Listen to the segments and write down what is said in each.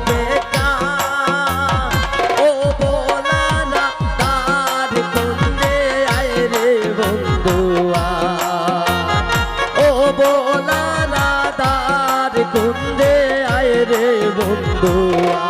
বেকার ও বোলারা তার কুঞ্জে আয় রে বন্ধুয়া ও বোলারা তার কুঞ্জে আয় রে বন্ধুয়া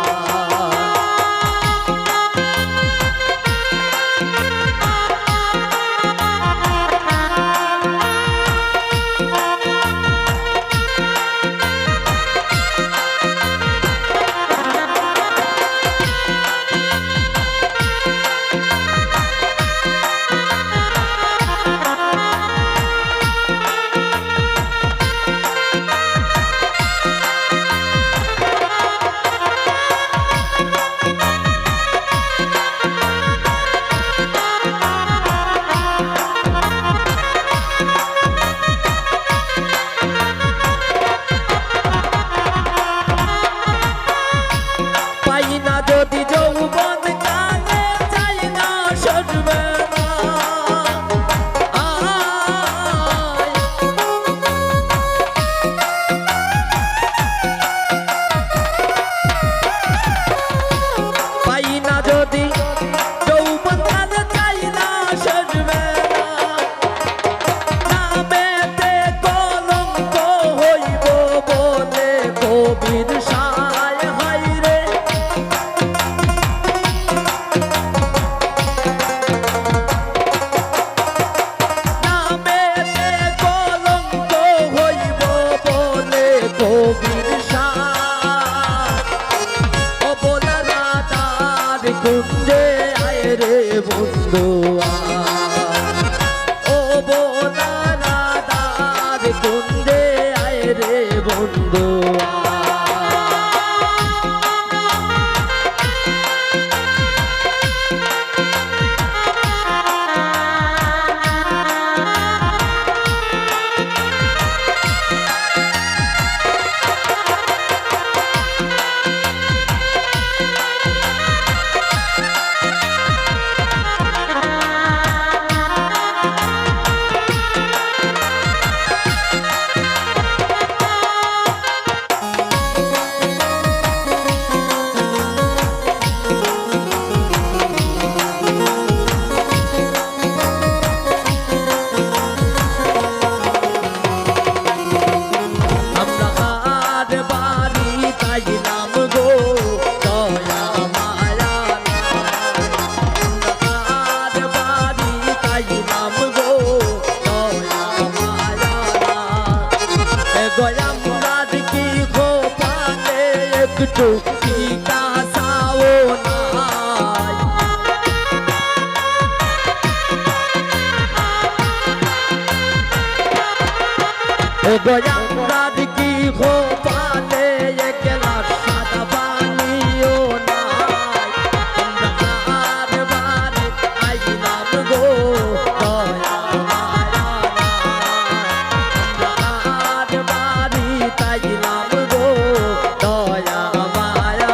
যদি যৌবন কালে চাই না সজবে না পাই না যদি যৌবন কালে চাই না সজবে না নামেতে কলঙ্ক হইব বলে কবির সায় হায় রে কুঞ্জে আয় রে বন্ধুয়া ও বোলারা তার কুঞ্জে আয় রে বন্ধুয়া একটু কাসাও নাই গোয়াঙ্গার কি খোপালে একলা সাদা পানিও নাই আর বারে আইলাম গো দয়া মায়া আর বাড়ি তাইলাম গো দয়া মায়া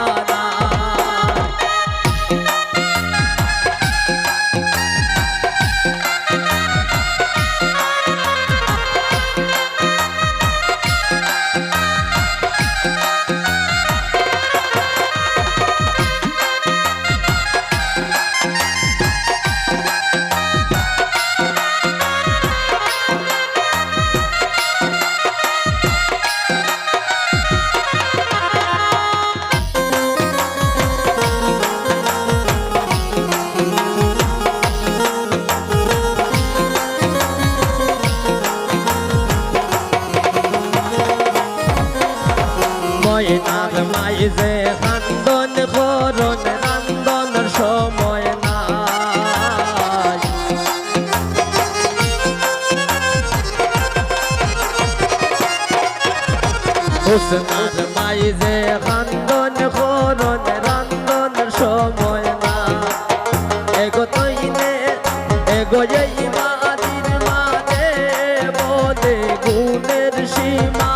ময়নার মাইজে খান্দন করন রান্দনের সময় নাই হুসনার মাইজে খান্দন করন রান্দনের সময় না এগো তৈনে এগো এই মাদির মাঝে বলে গুণের সীমা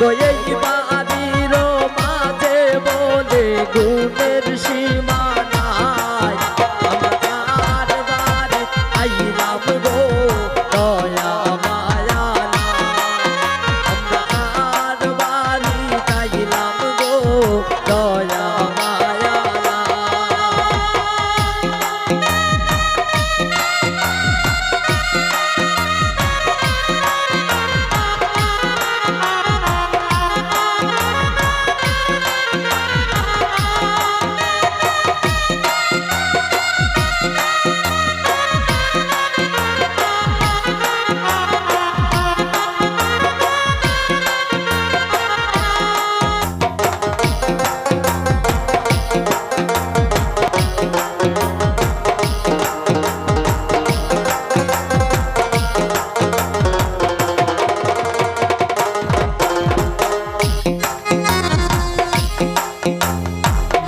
গোয়েই বাড়ির মাঝে বলে গুণের সীমা নাই আমরা বারে বারে আইলাম গো দয়া মায়া আমরা আর বাড়ি চাইলাম গো দয়া মায়া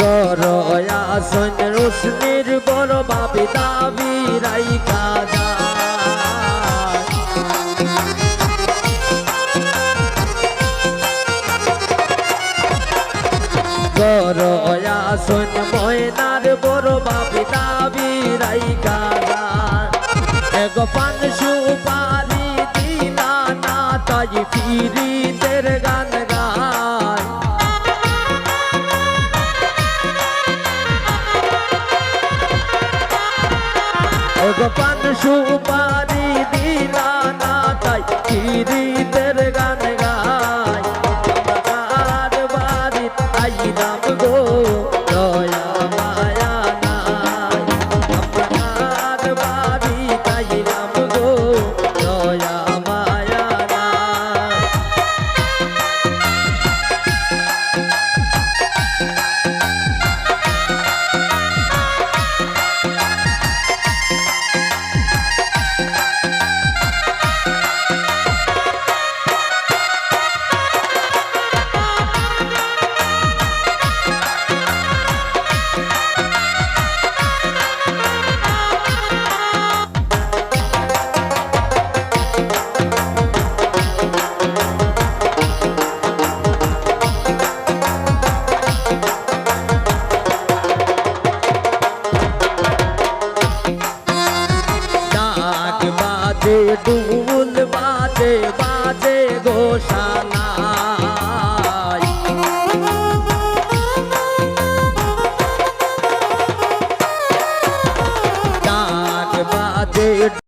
গরয়া সৈন্য রোশনির বড় বাপি দাবি রাইখা যায় গরয়া সৈন্য ময়নার বড় বাপি দাবি রাইখা যায় এক পান সুপারি দিলা না তাই ফিরিদের গান গায় পান সুপারি দিলা না তাই চিরিদের গান গায় আর বাড়ি আইলাম গো দয়া মায়া নাই আর বাড়ি আইলাম গো দয়া মায়া নাই do